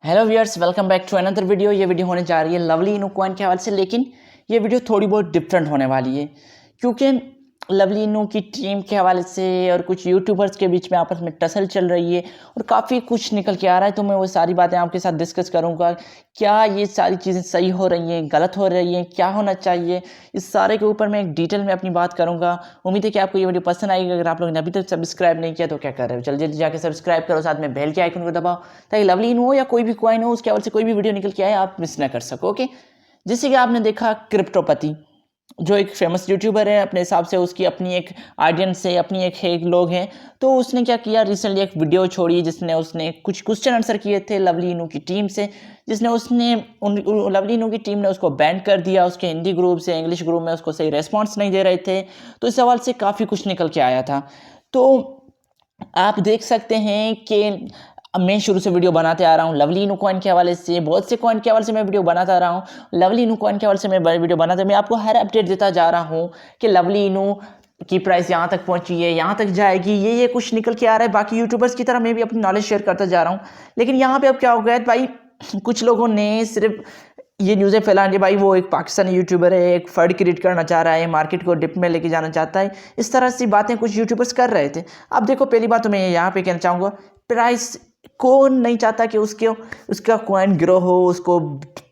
Hello viewers, welcome back to another video. ये video होने जा रही है लवली इनू कॉइन के हवाले से, लेकिन ये वीडियो थोड़ी बहुत डिफरेंट होने वाली है क्योंकि लवली इनू की टीम के हवाले से और कुछ यूट्यूबर्स के बीच में आपस में टसल चल रही है और काफ़ी कुछ निकल के आ रहा है। तो मैं वो सारी बातें आपके साथ डिस्कस करूंगा। क्या ये सारी चीज़ें सही हो रही हैं, गलत हो रही हैं, क्या होना चाहिए, इस सारे के ऊपर मैं एक डिटेल में अपनी बात करूंगा। उम्मीद है कि आपको ये वीडियो पसंद आएगी। अगर आप लोगों ने अभी तक सब्सक्राइब नहीं किया तो क्या कर रहे हो, जल्दी जल्दी जाकर सब्सक्राइब करो, साथ में बेल के आइकन को दबाओ ताकि लवली इनू हो या कोई भी कॉइन हो उसके हवाले से कोई भी वीडियो निकल के आए आप मिस ना कर सको। ओके, जैसे कि आपने देखा क्रिप्टोपति जो एक फेमस यूट्यूबर है, अपने हिसाब से उसकी अपनी एक ऑडियंस है, अपनी एक लोग हैं। तो उसने क्या किया, रिसेंटली एक वीडियो छोड़ी जिसने उसने कुछ क्वेश्चन आंसर किए थे लवली इनू की टीम से, जिसने उसने लवली इनू की टीम ने उसको बैन कर दिया। उसके हिंदी ग्रुप से इंग्लिश ग्रुप में उसको सही रेस्पॉन्स नहीं दे रहे थे। तो इस सवाल से काफ़ी कुछ निकल के आया था। तो आप देख सकते हैं कि मैं शुरू से वीडियो बनाते आ रहा हूँ लवली इनू कॉइन के हवाले से, बहुत से कॉइन के हवाले से मैं वीडियो बनाता आ रहा हूँ। लवली इनू कॉइन के हवाले से मैं वीडियो बनाता, मैं आपको हर अपडेट देता जा रहा हूँ कि लवली इनू की प्राइस यहाँ तक पहुँची है, यहाँ तक जाएगी, ये कुछ निकल के आ रहा है। बाकी यूट्यूबर्स की तरह मैं भी अपनी नॉलेज शेयर करता जा रहा हूँ। लेकिन यहाँ पे अब क्या हो गया है भाई, कुछ लोगों ने सिर्फ ये न्यूज़ें फैलाने के, भाई वो एक पाकिस्तानी यूट्यूबर है, एक फंड क्रिएट करना चाह रहा है, मार्केट को डिप में लेके जाना चाहता है, इस तरह से बातें कुछ यूट्यूबर्स कर रहे थे। अब देखो, पहली बात तो मैं यहाँ पे कहना चाहूँगा, प्राइस कौन नहीं चाहता कि उसका कॉइन ग्रो हो, उसको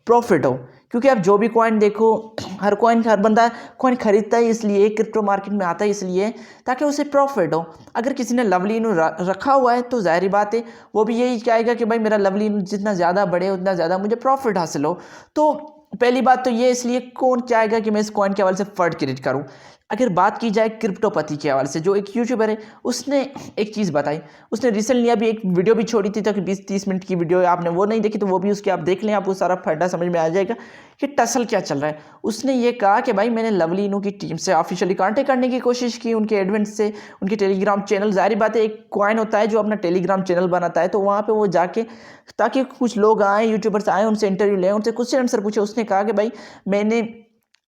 प्रॉफिट हो। क्योंकि आप जो भी कॉइन देखो, हर बंदा कॉइन खरीदता है इसलिए, क्रिप्टो मार्केट में आता है इसलिए ताकि उसे प्रॉफिट हो। अगर किसी ने लवली इनू रखा हुआ है तो जाहिर बात है वो भी यही चाहेगा कि भाई मेरा लवली इनू जितना ज़्यादा बढ़े उतना ज़्यादा मुझे प्रॉफिट हासिल हो। तो पहली बात तो ये, इसलिए कौन चाहेगा कि मैं इस कॉइन के हवाले से फंड क्रिएट करूँ। अगर बात की जाए क्रिप्टोपति के हवाले से, जो एक यूट्यूबर है, उसने एक चीज़ बताई। उसने रिसेंटली अभी एक वीडियो भी छोड़ी थी, तो 20-30 मिनट की वीडियो है, आपने वो नहीं देखी तो वो भी उसके आप देख लें, आपको सारा फड्डा समझ में आ जाएगा कि टसल क्या चल रहा है। उसने ये कहा कि भाई मैंने लवली इनू की टीम से ऑफिशियली कांटेक्ट करने की कोशिश की, उनके एडमिन से, उनके टेलीग्राम चैनल, जाहिर बात है एक कॉइन होता है जो अपना टेलीग्राम चैनल बनाता है, तो वहाँ पर वो जाके, ताकि कुछ लोग आए, यूट्यूबर्स आए, उनसे इंटरव्यू लें, उनसे क्वेश्चन आंसर पूछे। उसने कहा कि भाई, मैंने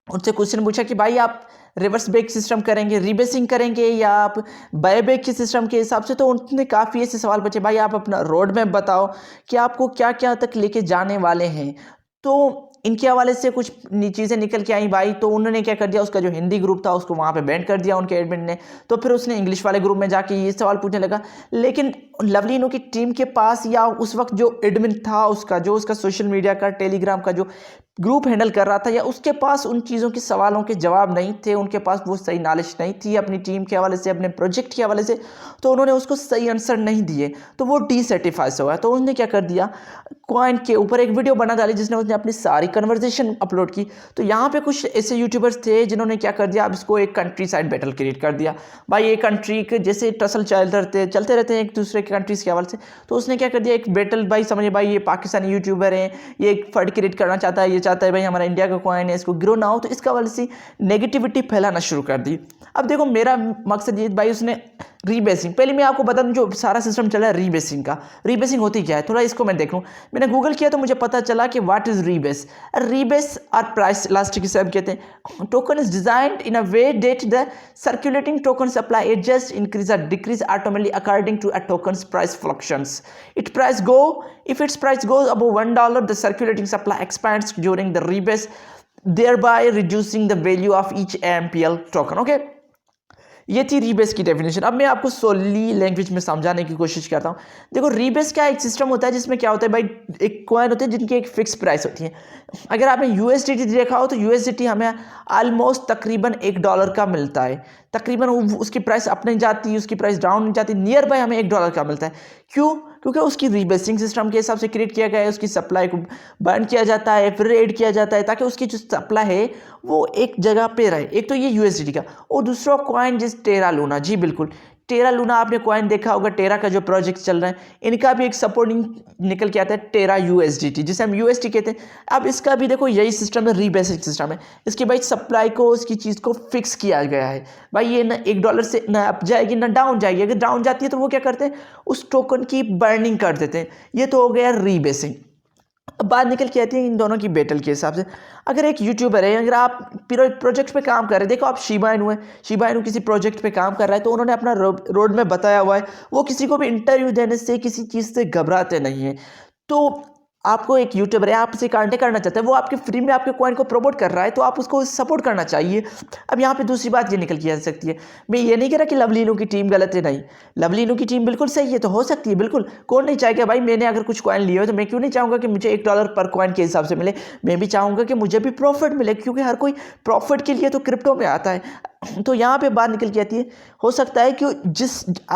उनसे क्वेश्चन पूछा कि भाई आप रिवर्स बेक सिस्टम करेंगे, रीबेसिंग करेंगे या आप बायबैक के सिस्टम के हिसाब से। तो उन्होंने काफ़ी ऐसे सवाल पूछे, भाई आप अपना रोड मैप बताओ कि आपको क्या क्या तक लेके जाने वाले हैं। तो इनके हवाले से कुछ चीज़ें निकल के आई भाई। तो उन्होंने क्या कर दिया, उसका जो हिंदी ग्रुप था उसको वहाँ पे बैन कर दिया उनके एडमिन ने। तो फिर उसने इंग्लिश वाले ग्रुप में जाके ये सवाल पूछने लगा। लेकिन लवली इनू की टीम के पास, या उस वक्त जो एडमिन था उसका, जो उसका सोशल मीडिया का, टेलीग्राम का जो ग्रुप हैंडल कर रहा था, या उसके पास उन चीज़ों के सवालों के जवाब नहीं थे, उनके पास वो सही नॉलेज नहीं थी अपनी टीम के हवाले से, अपने प्रोजेक्ट के हवाले से। तो उन्होंने उसको सही आंसर नहीं दिए, तो वो डिसैटिस्फाई हुआ। तो उन्होंने क्या कर दिया, कॉइन के ऊपर एक वीडियो बना डाली जिसने उसने अपनी सारी कन्वर्जेशन अपलोड की। तो यहाँ पे कुछ ऐसे यूट्यूबर्स थे जिन्होंने क्या कर दिया, अब इसको एक कंट्री साइड बैटल क्रिएट कर दिया। भाई ये कंट्री के जैसे टसल चलते रहते हैं एक दूसरे के कंट्रीज के हवाले से। तो उसने क्या कर दिया, एक बैटल, भाई समझे, भाई ये पाकिस्तानी यूट्यूबर है, ये एक फंड क्रिएट करना चाहता है, ये चाहता है भाई हमारा इंडिया का कॉइन है, इसको ग्रो ना हो, तो इसका वाले से नेगेटिविटी फैलाना शुरू कर दी। अब देखो, मेरा मकसद ये, भाई उसने रीबेसिंग, पहले मैं आपको बता दूं जो सारा सिस्टम चला है रीबेसिंग का। रीबेसिंग होती क्या है, थोड़ा इसको मैं देख लूँ। मैंने गूगल किया तो मुझे पता चला कि व्हाट इज रीबेस। रीबेस और प्राइस इलास्टिक सब कहते हैं। Token is designed in a way that the circulating token supply adjust, increase और decrease automatically according to a token's price fluctuations. If its price goes above $1, the circulating supply expands during the rebase, thereby reducing the value of each AMPL token. Okay, ये थी rebase की definition. अब मैं आपको सोली language में समझाने की कोशिश करता हूँ। देखो, रीबेस का एक सिस्टम होता है जिसमें क्या होता है भाई, एक कॉइन होते हैं जिनकी एक फिक्स प्राइस होती है। अगर आपने यूएसडीटी देखा हो तो यूएसडीटी हमें ऑलमोस्ट तकरीबन $1 का मिलता है। तकरीबन उसकी प्राइस अप नहीं जाती, उसकी प्राइस डाउन नहीं जाती, नियर बाय हमें $1 का मिलता है। क्यों? क्योंकि उसकी रीबेसिंग सिस्टम के हिसाब से क्रिएट किया गया है। उसकी सप्लाई को बर्न किया जाता है, फिर ऐड किया जाता है ताकि उसकी जो सप्लाई है वो एक जगह पे रहे। एक तो ये यूएसडीटी का, और दूसरा कॉइन जिस टेरा लूना। जी बिल्कुल, टेरा लूना आपने कॉइन देखा होगा, टेरा का जो प्रोजेक्ट चल रहा है, इनका भी एक सपोर्टिंग निकल के आता है टेरा यूएसडीटी, जिसे हम यूएसटी कहते हैं। अब इसका भी देखो यही सिस्टम है, रीबेसिंग सिस्टम है। इसकी भाई सप्लाई को, उसकी चीज़ को फिक्स किया गया है। भाई ये ना $1 से ना अप जाएगी ना डाउन जाएगी। अगर डाउन जाती है तो वो क्या करते हैं, उस टोकन की बर्निंग कर देते हैं। ये तो हो गया रीबेसिंग। अब बात निकल के आती है इन दोनों की बैटल के हिसाब से। अगर एक यूट्यूबर है, अगर आप प्रोजेक्ट पे काम कर रहे हैं, देखो आप शिबा इनू है, शिबा इनू किसी प्रोजेक्ट पे काम कर रहा है, तो उन्होंने अपना रोड में बताया हुआ है, वो किसी को भी इंटरव्यू देने से, किसी चीज़ से घबराते नहीं है। तो आपको एक यूट्यूबर है, आपसे कांटेक्ट करना चाहता है, वो आपके फ्री में आपके कॉइन को प्रमोट कर रहा है, तो आप उसको सपोर्ट करना चाहिए। अब यहाँ पे दूसरी बात ये निकल के आ सकती है, मैं ये नहीं कह रहा कि लवलीनू की टीम गलत है, नहीं, लवलीनू की टीम बिल्कुल सही है, तो हो सकती है बिल्कुल। कौन नहीं चाहेगा भाई, मैंने अगर कुछ कॉइन लिए हो तो मैं क्यों नहीं चाहूँगा कि मुझे $1 पर कॉइन के हिसाब से मिले, मैं भी चाहूँगा कि मुझे भी प्रॉफिट मिले, क्योंकि हर कोई प्रॉफिट के लिए तो क्रिप्टो में आता है। तो यहाँ पे बात निकल के आती है, हो सकता है कि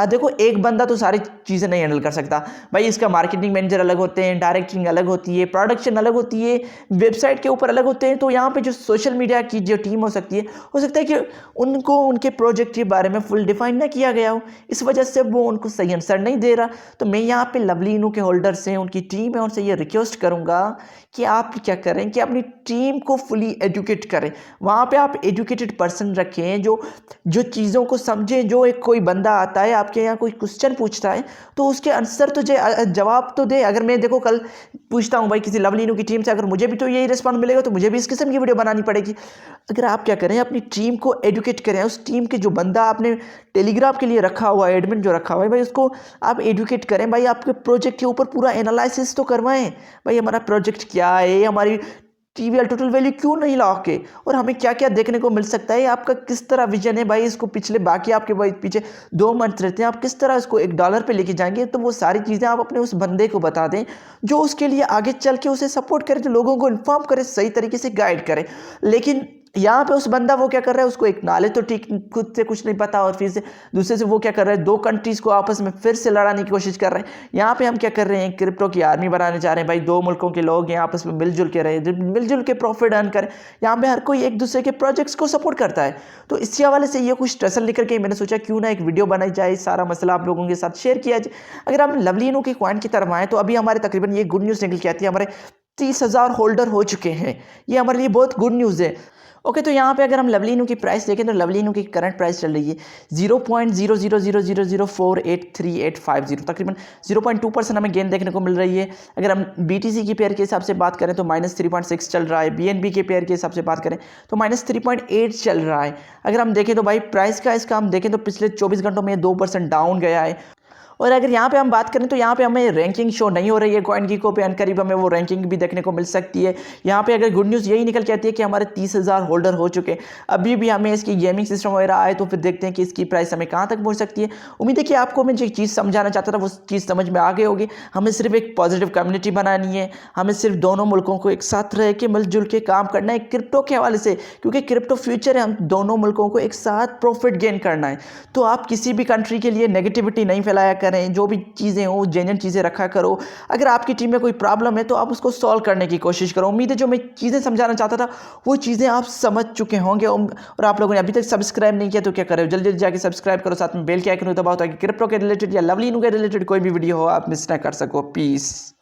देखो, एक बंदा तो सारी चीज़ें नहीं हैंडल कर सकता भाई, इसका मार्केटिंग मैनेजर अलग होते हैं, डायरेक्टिंग अलग होती है, प्रोडक्शन अलग होती है, वेबसाइट के ऊपर अलग होते हैं। तो यहाँ पे जो सोशल मीडिया की जो टीम हो सकती है, हो सकता है कि उनको उनके प्रोजेक्ट के बारे में फुल डिफाइन ना किया गया हो, इस वजह से वो उनको सही आंसर नहीं दे रहा। तो मैं यहाँ पे लवलीनू के होल्डर से, उनकी टीम है, उनसे ये रिक्वेस्ट करूँगा कि आप क्या करें कि अपनी टीम को फुली एजुकेट करें, वहाँ पे आप एजुकेटेड पर्सन रखें जो चीज़ों को समझें। जो एक कोई बंदा आता है आपके यहाँ, कोई क्वेश्चन पूछता है, तो उसके आंसर तो जवाब तो दे। अगर मैं देखो कल पूछता हूँ भाई किसी लवलीनू की टीम से, अगर मुझे भी तो यही रिस्पॉन्स मिलेगा, तो मुझे भी इस किस्म की वीडियो बनानी पड़ेगी। अगर आप क्या करें, अपनी टीम को एजुकेट करें, उस टीम के जो बंदा आपने टेलीग्राम के लिए रखा हुआ है, एडमिन जो रखा हुआ है भाई, उसको आप एजुकेट करें भाई, आपके प्रोजेक्ट के ऊपर पूरा एनालिसिस तो करवाएं भाई, हमारा प्रोजेक्ट क्या है, हमारी TVL टोटल वैल्यू क्यों नहीं लाओगे, और हमें क्या क्या देखने को मिल सकता है, आपका किस तरह विजन है भाई, इसको पिछले बाकी आपके भाई पीछे 2 मंथ रहते हैं, आप किस तरह इसको $1 पे लेके जाएंगे। तो वो सारी चीज़ें आप अपने उस बंदे को बता दें, जो उसके लिए आगे चल के उसे सपोर्ट करे, जो लोगों को इन्फॉर्म करे, सही तरीके से गाइड करे। लेकिन यहाँ पे उस बंदा वो क्या कर रहा है, उसको एक नॉलेज तो ठीक खुद से कुछ नहीं पता, और फिर से दूसरे से वो क्या कर रहा है, 2 कंट्रीज़ को आपस में फिर से लड़ाने की कोशिश कर रहे हैं। यहाँ पे हम क्या कर रहे हैं, क्रिप्टो की आर्मी बनाने जा रहे हैं भाई, 2 मुल्कों के लोग हैं, आपस में मिलजुल के रहे, मिलजुल के प्रॉफिट अर्न करें। यहाँ पे हर कोई एक दूसरे के प्रोजेक्ट्स को सपोर्ट करता है। तो इसी हवाले से ये कुछ टसल निकल के मैंने सोचा क्यों ना एक वीडियो बनाई जाए, सारा मसला आप लोगों के साथ शेयर किया जाए। अगर आप लवलीनू के कॉइन की तरफ आए, तो अभी हमारे तकरीबन ये गुड न्यूज़ निकल के आती है, हमारे 30,000 होल्डर हो चुके हैं, ये हमारे लिए बहुत गुड न्यूज़ है। ओके, तो यहाँ पे अगर हम लवलीनू की प्राइस देखें, तो लवलीनू की करंट प्राइस चल रही है 0.0000048350, तकरीबन 0.2% हमें गेन देखने को मिल रही है। अगर हम BTC की पेयर के हिसाब से बात करें तो -3.6 चल रहा है, BNB के पेयर के हिसाब से बात करें तो -3.8 चल रहा है। अगर हम देखें तो भाई प्राइस का इसका हम देखें तो पिछले 24 घंटों में 2% डाउन गया है। और अगर यहाँ पे हम बात करें तो यहाँ पे हमें रैंकिंग शो नहीं हो रही है कॉइन गीको पे, अनकरीब हमें वो रैंकिंग भी देखने को मिल सकती है। यहाँ पे अगर गुड न्यूज़ यही निकल के आती है कि हमारे 30,000 होल्डर हो चुके हैं। अभी भी हमें इसकी गेमिंग सिस्टम वगैरह आए तो फिर देखते हैं कि इसकी प्राइस हमें कहाँ तक पहुँच सकती है। उम्मीद है कि आपको मैं जो चीज़ समझाना चाहता था वो चीज़ समझ में आ गई होगी। हमें सिर्फ एक पॉजिटिव कम्युनिटी बनानी है, हमें सिर्फ दोनों मुल्कों को एक साथ रह के मिलजुल के काम करना है क्रिप्टो के हवाले से, क्योंकि क्रिप्टो फ्यूचर है। हम दोनों मुल्कों को एक साथ प्रॉफिट गेन करना है। तो आप किसी भी कंट्री के लिए नेगेटिविटी नहीं फैलाया करें, जो भी चीज़ें हो जेन्युइन चीज़ें रखा करो। अगर आपकी टीम में कोई प्रॉब्लम है तो आप उसको सॉल्व करने की कोशिश करो। उम्मीद है जो मैं चीज़ें समझाना चाहता था वो चीज़ें आप समझ चुके होंगे। और आप लोगों ने अभी तक सब्सक्राइब नहीं किया तो क्या करें, जल्दी जल्दी जाके सब्सक्राइब करो, साथ में बेल के आइकन दबाओ ताकि क्रिप्टो के रिलेटेड या लवलीनू के रिलेटेड कोई भी वीडियो हो आप मिस ना कर सको। पीस।